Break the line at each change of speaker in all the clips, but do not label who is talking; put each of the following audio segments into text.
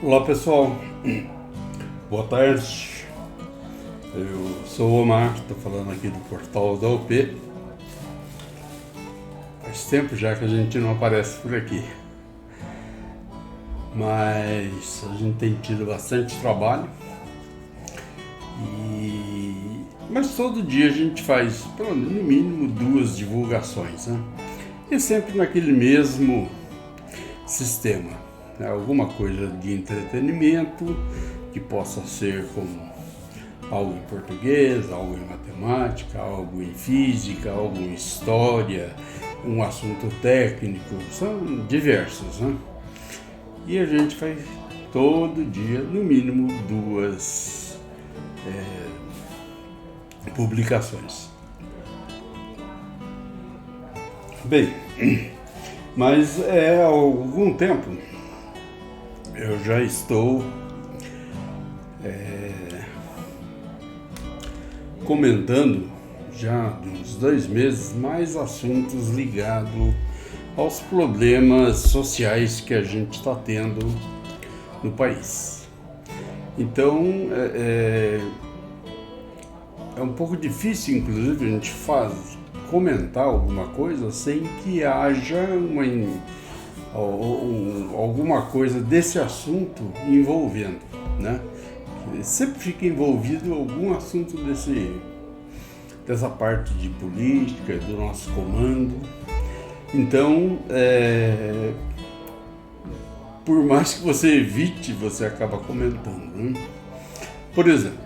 Olá pessoal, boa tarde. Eu sou o Omar, estou falando aqui do portal da UP. Faz tempo já que a gente não aparece por aqui, mas a gente tem tido bastante trabalho mas todo dia a gente faz pelo menos no mínimo 2 divulgações, né? E sempre naquele mesmo sistema, né? Alguma coisa de entretenimento que possa ser como algo em português, algo em matemática, algo em física, algo em história, um assunto técnico, são diversos, né? E a gente faz todo dia no mínimo 2 publicações. Bem, mas há algum tempo eu já estou comentando já de uns 2 meses mais assuntos ligados aos problemas sociais que a gente está tendo no país. Então é um pouco difícil, inclusive, a gente comentar alguma coisa sem que haja alguma coisa desse assunto envolvendo, né? Sempre fica envolvido algum assunto dessa parte de política, do nosso comando. Então, por mais que você evite, você acaba comentando, né? Por exemplo,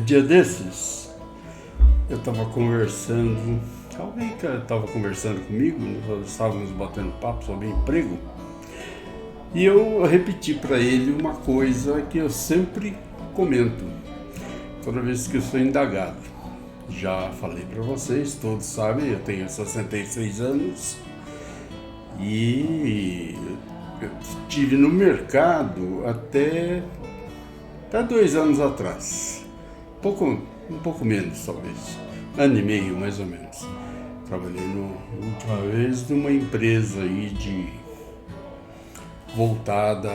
dia desses, eu estava conversando, alguém que estava conversando comigo, nós estávamos batendo papo sobre emprego, e eu repeti para ele uma coisa que eu sempre comento, toda vez que eu sou indagado. Já falei para vocês, todos sabem, eu tenho 66 anos e eu estive no mercado até 2 anos atrás. Um pouco menos, talvez. 1 ano e meio, mais ou menos. Trabalhei última vez numa empresa aí voltada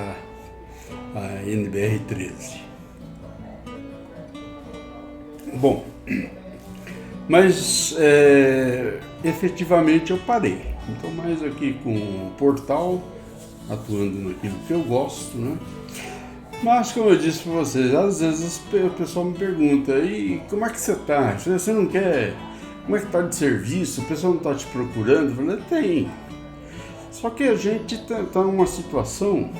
à NBR13. Bom, mas efetivamente eu parei. Então, mais aqui com o portal, atuando naquilo que eu gosto, né? Mas, como eu disse para vocês, às vezes o pessoal me pergunta: e como é que você está? Você não quer? Como é que está de serviço? O pessoal não está te procurando? Eu falei: tem. Só que a gente está numa situação,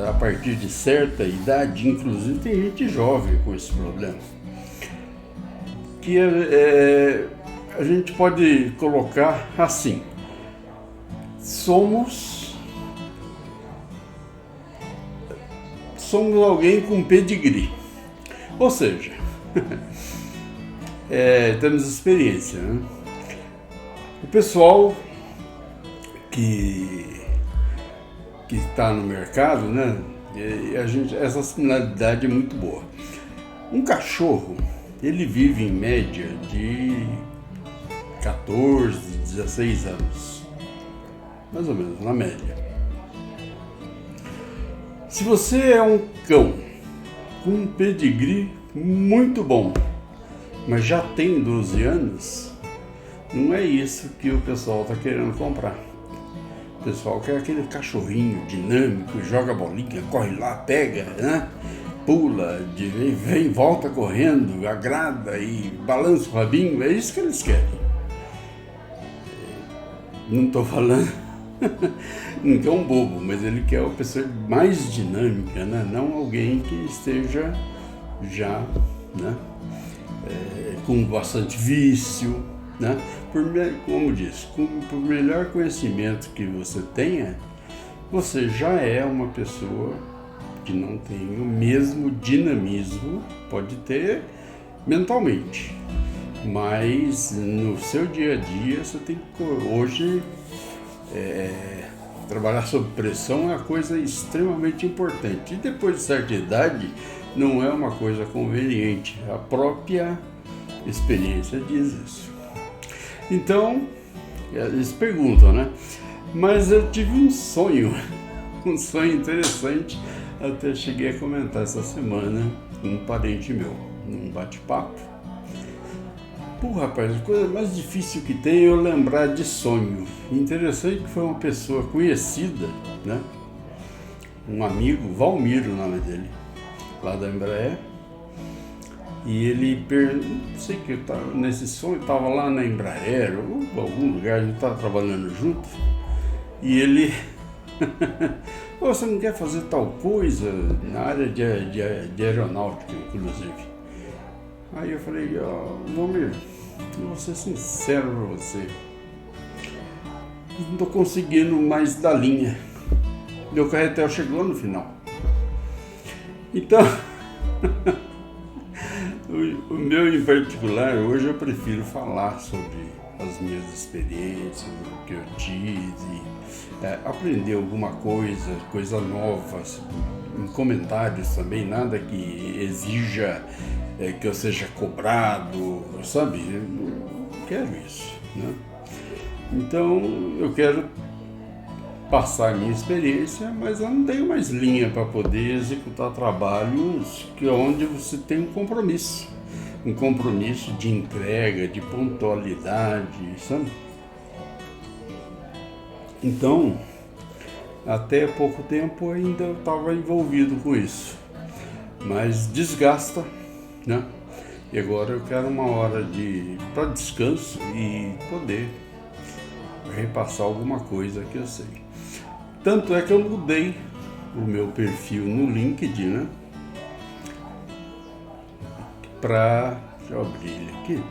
a partir de certa idade, inclusive tem gente jovem com esse problema, que a gente pode colocar assim: somos alguém com pedigree, ou seja, temos experiência, né? O pessoal que está no mercado, né? Essa similaridade é muito boa. Um cachorro, ele vive em média de 14, 16 anos, mais ou menos, na média. Se você é um cão com um pedigree muito bom, mas já tem 12 anos, não é isso que o pessoal está querendo comprar. O pessoal quer aquele cachorrinho dinâmico, joga bolinha, corre lá, pega, né? Pula, vem, volta correndo, agrada e balança o rabinho. É isso que eles querem. Não estou falando não quer um bobo, mas ele quer uma pessoa mais dinâmica, né? Não alguém que esteja já, né? Com bastante vício, né? Como disse, por melhor conhecimento que você tenha, você já é uma pessoa que não tem o mesmo dinamismo, pode ter mentalmente, mas no seu dia a dia você tem que hoje trabalhar sob pressão é uma coisa extremamente importante, e depois de certa idade não é uma coisa conveniente. A própria experiência diz isso. Então, eles perguntam, né? Mas eu tive um sonho um sonho interessante, até cheguei a comentar essa semana com um parente meu, num bate-papo. Pô, rapaz, a coisa mais difícil que tem é eu lembrar de sonho. Interessante que foi uma pessoa conhecida, né? Um amigo, Valmir, o nome dele, lá da Embraer. E ele, não sei que nesse sonho, estava lá na Embraer, ou em algum lugar, a gente estava trabalhando junto. E ele, você não quer fazer tal coisa na área de aeronáutica, inclusive? Aí eu falei, Valmir, eu vou ser sincero pra você, não estou conseguindo mais dar linha. Meu carretel chegou no final. Então, o meu em particular, hoje eu prefiro falar sobre as minhas experiências, o que eu tive, aprender alguma coisa nova, em comentários também, nada que exija que eu seja cobrado, sabe? Eu não quero isso, né? Então, eu quero passar a minha experiência, mas eu não tenho mais linha para poder executar trabalhos onde você tem um compromisso de entrega, de pontualidade, sabe? Então, até pouco tempo ainda eu estava envolvido com isso, mas desgasta, né? E agora eu quero uma hora para descanso e poder repassar alguma coisa que eu sei. Tanto é que eu mudei o meu perfil no LinkedIn, né? Deixa eu abrir ele aqui.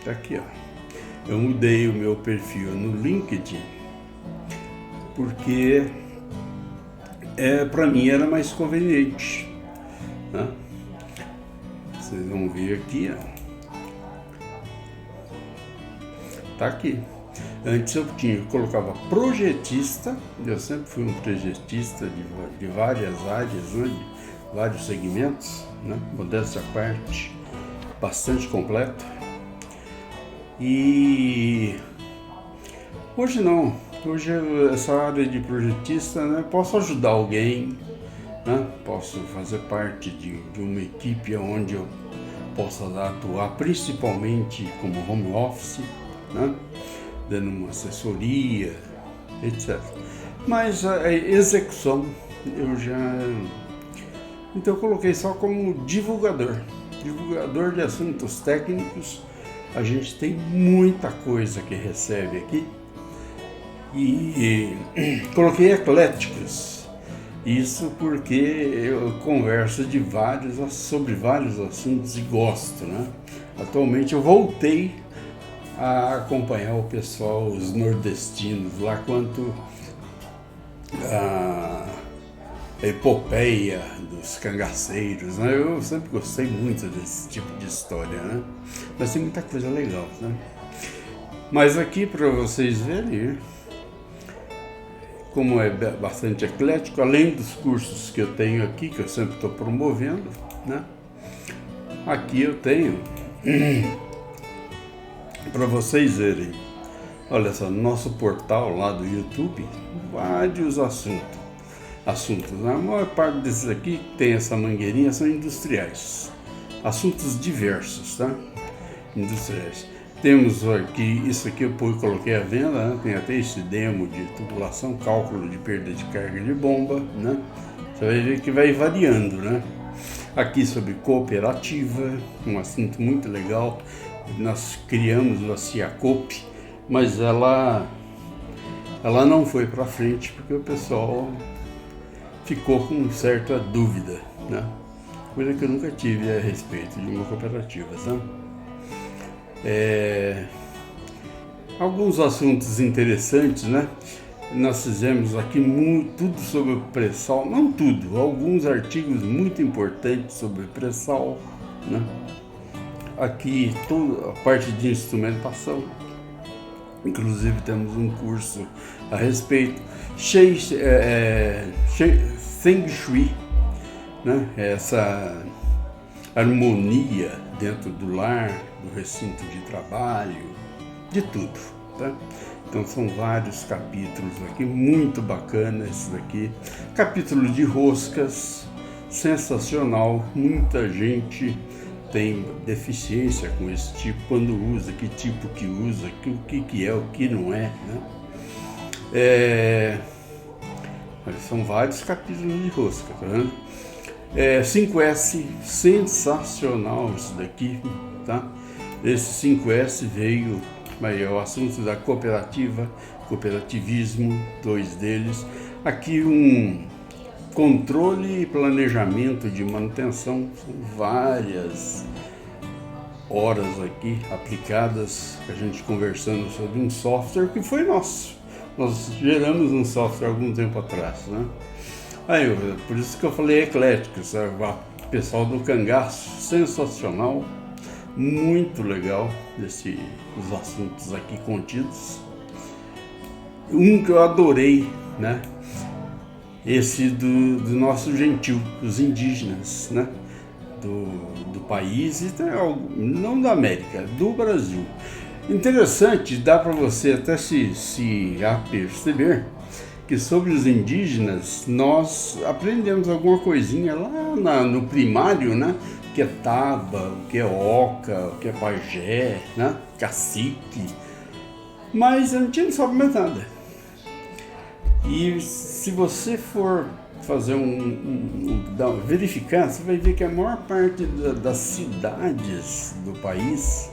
Tá aqui, ó. Eu mudei o meu perfil no LinkedIn porque para mim era mais conveniente, né? Vocês vão ver aqui, ó. Tá aqui. Antes eu colocava projetista, eu sempre fui um projetista de várias áreas, né? De vários segmentos, né? Modéstia à parte, bastante completo. E hoje não, hoje essa área de projetista, né? Posso ajudar alguém, né? Posso fazer parte de uma equipe onde eu possa atuar principalmente como home office, né? Dando uma assessoria, etc. Mas a execução então eu coloquei só como divulgador de assuntos técnicos. A gente tem muita coisa que recebe aqui e coloquei ecléticos. Isso porque eu converso sobre vários assuntos e gosto, né? Atualmente eu voltei a acompanhar o pessoal, os nordestinos, lá quanto a epopeia dos cangaceiros, né? Eu sempre gostei muito desse tipo de história, né? Mas tem muita coisa legal, né? Mas aqui para vocês verem como é bastante eclético, além dos cursos que eu tenho aqui, que eu sempre estou promovendo, né? Aqui eu tenho para vocês verem, olha só, no nosso portal lá do YouTube, vários assuntos. A maior parte desses aqui que tem essa mangueirinha são industriais, assuntos diversos, tá? Industriais. Temos aqui, isso aqui eu coloquei à venda, né? Tem até esse demo de tubulação, cálculo de perda de carga de bomba, né? Você vai ver que vai variando, né? Aqui sobre cooperativa, um assunto muito legal. Nós criamos a Ciacope, mas ela não foi para frente porque o pessoal ficou com certa dúvida, né? Coisa que eu nunca tive a respeito de uma cooperativa, tá? Alguns assuntos interessantes, né? Nós fizemos aqui tudo sobre o pré-sal, não tudo, alguns artigos muito importantes sobre pré-sal, né? Aqui toda a parte de instrumentação, inclusive temos um curso a respeito, Feng Shui, né? Essa harmonia dentro do lar, do recinto de trabalho, de tudo, tá? Então são vários capítulos aqui, muito bacana esse daqui. Capítulo de roscas, sensacional, muita gente tem deficiência com esse tipo, quando usa, que tipo que usa, o que é, o que não é, né? São vários capítulos de rosca, tá vendo? 5S, sensacional isso daqui, tá? Esse 5S veio, aí é o assunto da cooperativa, cooperativismo, 2 deles. Aqui um controle e planejamento de manutenção, são várias horas aqui aplicadas, a gente conversando sobre um software que foi nosso. Nós geramos um software há algum tempo atrás, né? Por isso que eu falei eclético, sabe? O pessoal do Cangaço, sensacional, muito legal os assuntos aqui contidos. Um que eu adorei, né? Esse do nosso gentil, os indígenas, né? Do país, e não da América, do Brasil. Interessante, dá para você até se aperceber que sobre os indígenas nós aprendemos alguma coisinha lá no primário, né? O que é taba, o que é oca, o que é pajé, né? Cacique. Mas a gente não sabe mais nada. E se você for fazer verificar, você vai ver que a maior parte das cidades do país,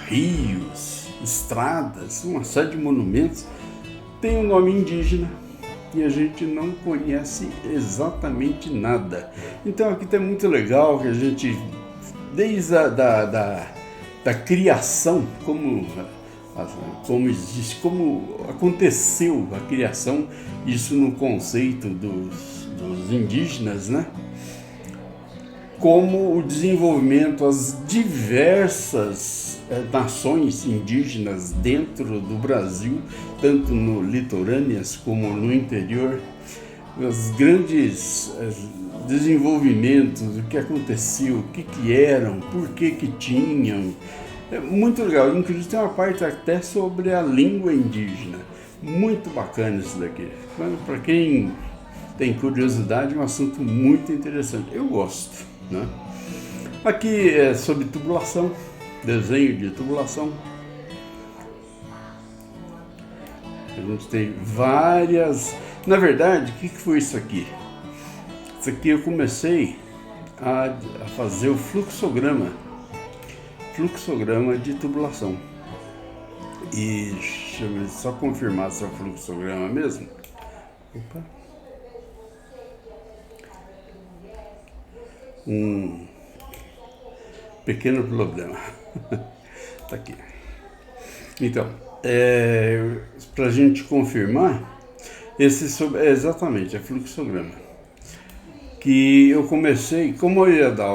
rios, estradas, uma série de monumentos, tem um nome indígena e a gente não conhece exatamente nada. Então aqui tá muito legal que a gente, desde da criação, como aconteceu a criação, isso no conceito dos indígenas, né? Como o desenvolvimento, as diversas nações indígenas dentro do Brasil, tanto no litorâneas como no interior, os grandes desenvolvimentos, o que aconteceu, o que eram, por que tinham. É muito legal, inclusive tem uma parte até sobre a língua indígena, muito bacana isso daqui. Para quem tem curiosidade, é um assunto muito interessante, eu gosto, né? Aqui é sobre tubulação, desenho de tubulação. A gente tem várias. Na verdade, o que foi isso aqui? Isso aqui eu comecei a fazer o fluxograma de tubulação. E deixa eu só confirmar se é o fluxograma mesmo. Opa. Um pequeno problema. Tá aqui. Então, para a gente confirmar, exatamente, é fluxograma. Que eu comecei, como eu ia dar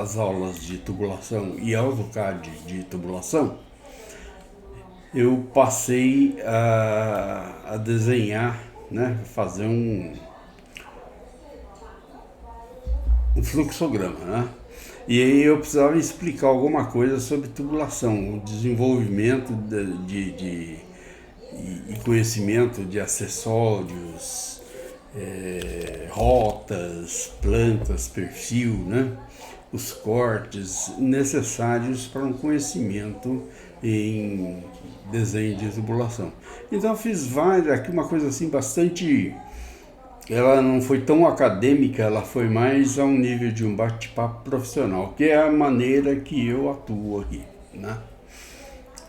as aulas de tubulação e AutoCAD de tubulação, eu passei a desenhar, né, fazer um fluxograma, né? E aí eu precisava explicar alguma coisa sobre tubulação, o desenvolvimento e conhecimento de acessórios, rotas, plantas, perfil, né? Os cortes necessários para um conhecimento em desenho de tubulação. Então eu fiz aqui uma coisa assim bastante. Ela não foi tão acadêmica, ela foi mais a um nível de um bate-papo profissional, que é a maneira que eu atuo aqui, né?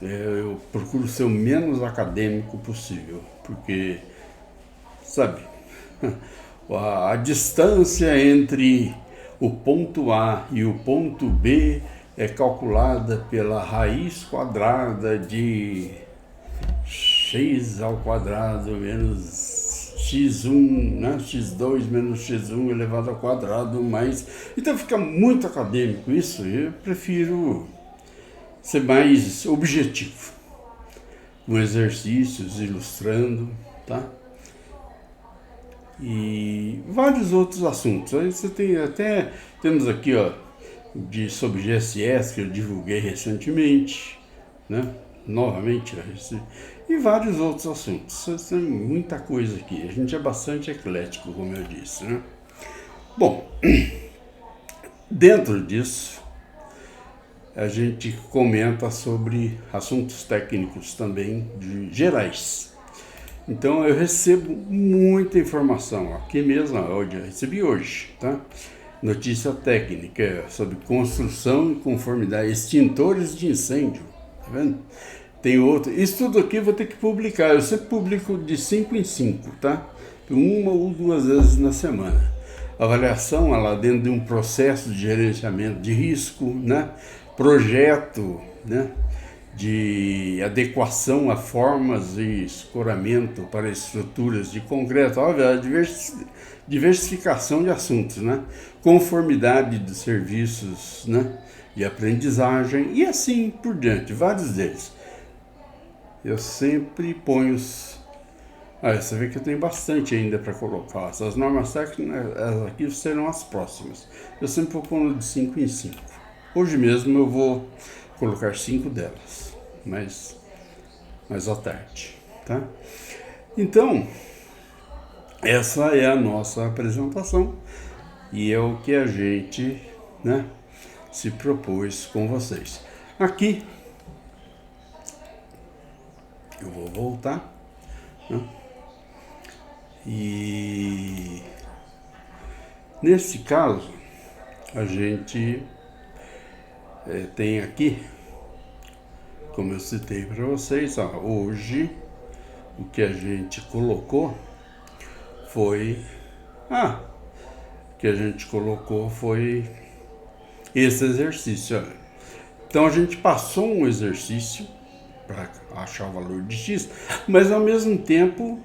Eu procuro ser o menos acadêmico possível, porque, sabe, a distância entre o ponto A e o ponto B é calculada pela raiz quadrada de x ao quadrado menos x1, né? x2 menos x1 elevado ao quadrado mais... Então fica muito acadêmico isso, eu prefiro ser mais objetivo, com exercícios, ilustrando, tá? E vários outros assuntos. Aí você tem temos aqui, ó, sobre GSS, que eu divulguei recentemente, né? novamente eu recebi, e vários outros assuntos. Tem muita coisa aqui, a gente é bastante eclético, como eu disse, né? Bom, dentro disso, a gente comenta sobre assuntos técnicos também, gerais. Então eu recebo muita informação, aqui mesmo, eu recebi hoje, tá? Notícia técnica sobre construção e conformidade, extintores de incêndio, tá vendo? Tem outro, isso tudo aqui eu vou ter que publicar, eu sempre publico de 5 em 5, tá? Uma ou duas vezes na semana. Avaliação lá dentro de um processo de gerenciamento de risco, né? Projeto, né? De adequação a formas de escoramento para estruturas de concreto, óbvio, a diversificação de assuntos, né? Conformidade dos serviços, né? De aprendizagem e assim por diante, vários deles. Eu sempre ponho você vê que eu tenho bastante ainda para colocar. Essas normas técnicas aqui serão as próximas. Eu sempre vou pondo de 5 em 5. Hoje mesmo eu vou colocar 5 delas, mais à tarde, tá? Então, essa é a nossa apresentação e é o que a gente, né, se propôs com vocês. Aqui, eu vou voltar, né? E nesse caso, a gente tem aqui, como eu citei para vocês, hoje o que a gente colocou foi esse exercício. Olha. Então a gente passou um exercício para achar o valor de X, mas ao mesmo tempo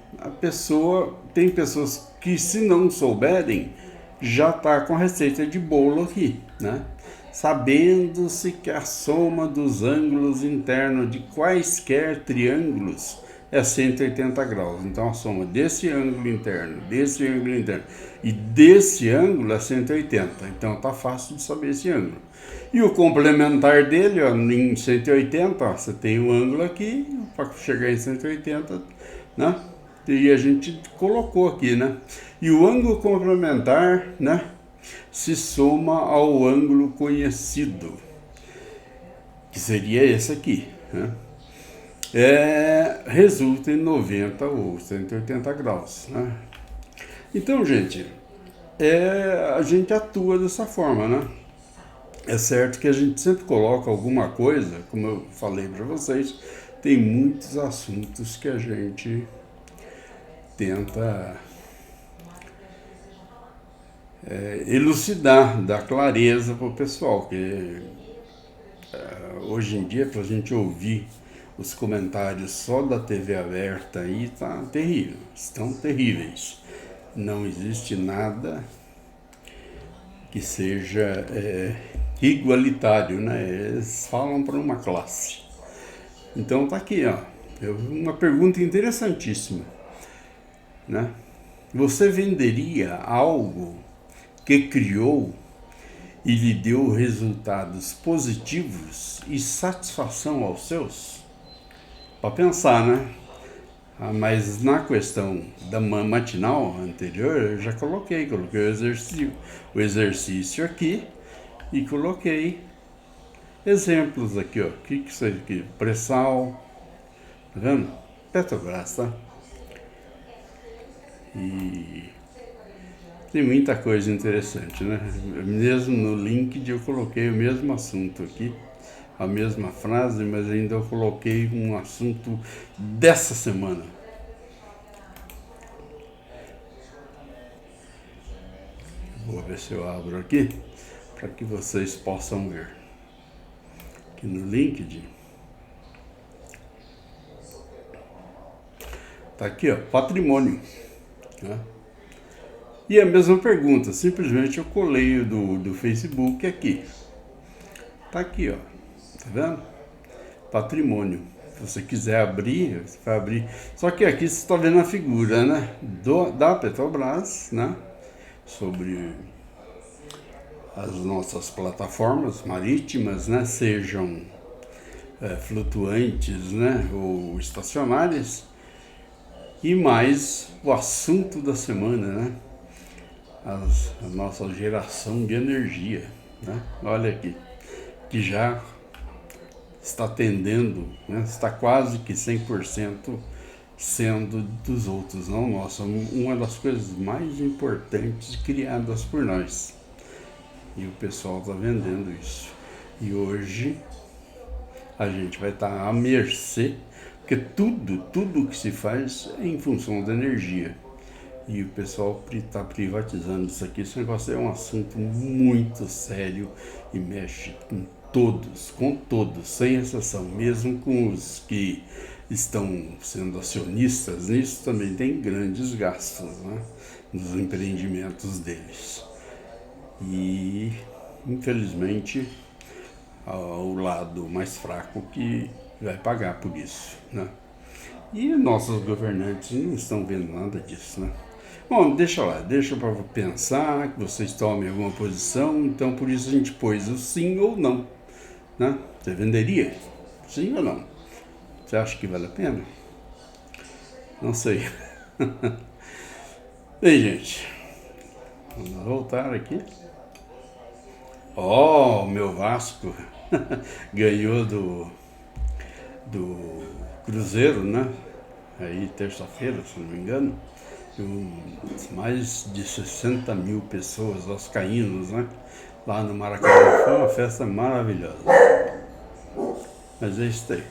tem pessoas que, se não souberem, já está com a receita de bolo aqui, né? Sabendo-se que a soma dos ângulos internos de quaisquer triângulos é 180 graus. Então a soma desse ângulo interno e desse ângulo é 180. Então tá fácil de saber esse ângulo. E o complementar dele, em 180, você tem um ângulo aqui, para chegar em 180, né? E a gente colocou aqui, né? E o ângulo complementar, né, se soma ao ângulo conhecido, que seria esse aqui, né? Resulta em 90 ou 180 graus, né? Então, gente, a gente atua dessa forma, né? É certo que a gente sempre coloca alguma coisa, como eu falei para vocês, tem muitos assuntos que a gente tenta elucidar, dar clareza para o pessoal, que hoje em dia, para a gente ouvir os comentários só da TV aberta aí, tá terrível, estão terríveis. Não existe nada que seja igualitário, né? Eles falam para uma classe. Então tá aqui, uma pergunta interessantíssima, né? Você venderia algo que criou e lhe deu resultados positivos e satisfação aos seus? Para pensar, né? Mas na questão da matinal anterior, eu já coloquei o exercício aqui e coloquei exemplos aqui, ó. O que isso aqui? Pré-sal, tá vendo? Petrobras, tá? E tem muita coisa interessante, né? Mesmo no LinkedIn eu coloquei o mesmo assunto aqui, a mesma frase, mas ainda eu coloquei um assunto dessa semana. Vou ver se eu abro aqui para que vocês possam ver. Aqui no LinkedIn. Tá aqui, ó, patrimônio, né? E a mesma pergunta, simplesmente eu colei do Facebook aqui. Tá aqui, ó. Tá vendo? Patrimônio. Se você quiser abrir, você vai abrir. Só que aqui você está vendo a figura, né? Da Petrobras, né? Sobre as nossas plataformas marítimas, né? Sejam flutuantes, né, ou estacionárias, e mais o assunto da semana, né, a nossa geração de energia, né? Olha aqui, que já está atendendo, né, está quase que 100% sendo dos outros, não nossa, uma das coisas mais importantes criadas por nós. E o pessoal está vendendo isso. E hoje a gente vai estar à mercê, porque tudo que se faz é em função da energia. E o pessoal está privatizando isso aqui. Esse negócio é um assunto muito sério e mexe com todos, sem exceção, mesmo com os que estão sendo acionistas nisso, também tem grandes gastos, né, nos empreendimentos deles. E, infelizmente, o lado mais fraco que vai pagar por isso, né? E nossos governantes não estão vendo nada disso, né? Bom, deixa lá, deixa para pensar, que vocês tomem alguma posição, então por isso a gente pôs o sim ou não, né? Você venderia? Sim ou não? Você acha que vale a pena? Não sei. Bem, gente, vamos voltar aqui. Ó, o meu Vasco ganhou do Cruzeiro, né? Aí terça-feira, se não me engano, mais de 60 mil pessoas, vascaínos, né? Lá no Maracanã. Foi uma festa maravilhosa. Mas é isso aí.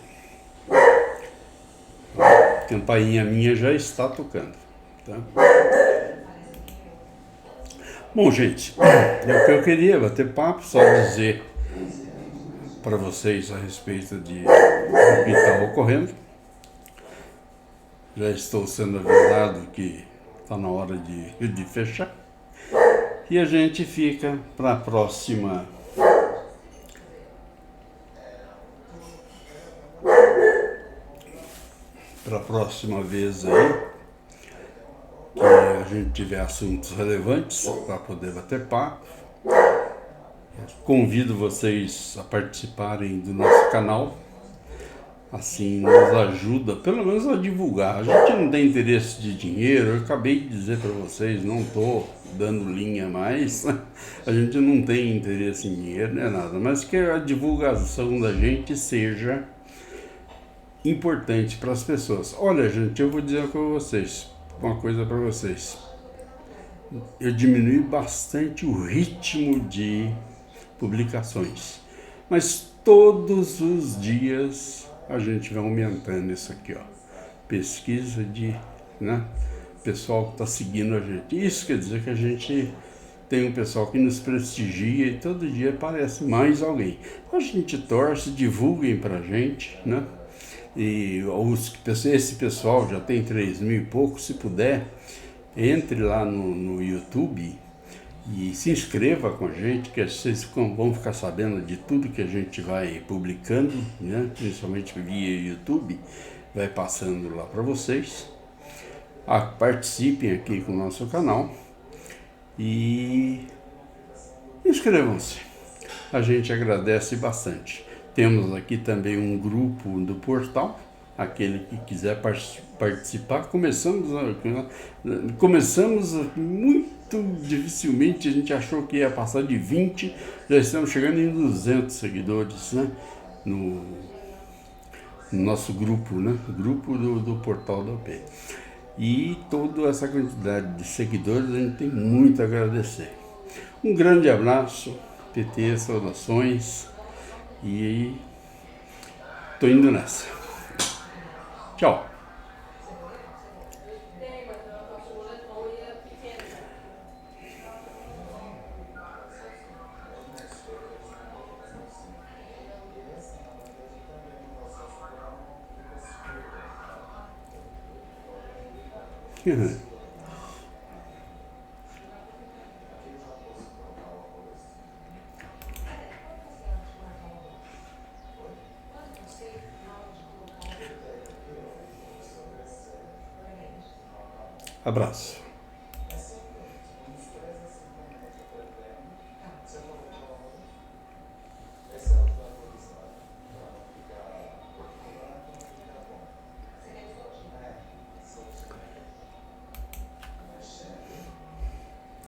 A campainha minha já está tocando, tá? Bom, gente, o que eu queria bater papo, só dizer para vocês a respeito do que está ocorrendo. Já estou sendo avisado que está na hora de fechar. E a gente fica para a próxima. Para a próxima vez aí, que a gente tiver assuntos relevantes para poder bater papo. Convido vocês a participarem do nosso canal. Assim nos ajuda, pelo menos a divulgar. A gente não tem interesse de dinheiro, eu acabei de dizer para vocês, não estou dando linha mais. A gente não tem interesse em dinheiro, nem nada, mas que a divulgação da gente seja importante para as pessoas. Olha, gente, eu vou dizer para vocês uma coisa para vocês. Eu diminui bastante o ritmo de publicações, mas todos os dias a gente vai aumentando isso aqui, ó. Pesquisa de, né, pessoal que está seguindo a gente. Isso quer dizer que a gente tem um pessoal que nos prestigia e todo dia aparece mais alguém. A gente torce, divulguem pra gente, né? E esse pessoal já tem 3 mil e pouco, se puder, entre lá no YouTube e se inscreva com a gente, que vocês vão ficar sabendo de tudo que a gente vai publicando, né? Principalmente via YouTube, vai passando lá para vocês. Participem aqui com o nosso canal e inscrevam-se. A gente agradece bastante. Temos aqui também um grupo do portal, aquele que quiser participar. Começamos muito dificilmente, a gente achou que ia passar de 20, já estamos chegando em 200 seguidores, né? No nosso grupo, né? Grupo do portal da OP. E toda essa quantidade de seguidores a gente tem muito a agradecer. Um grande abraço, PT, saudações, e tô indo nessa. Tchau. Abraço.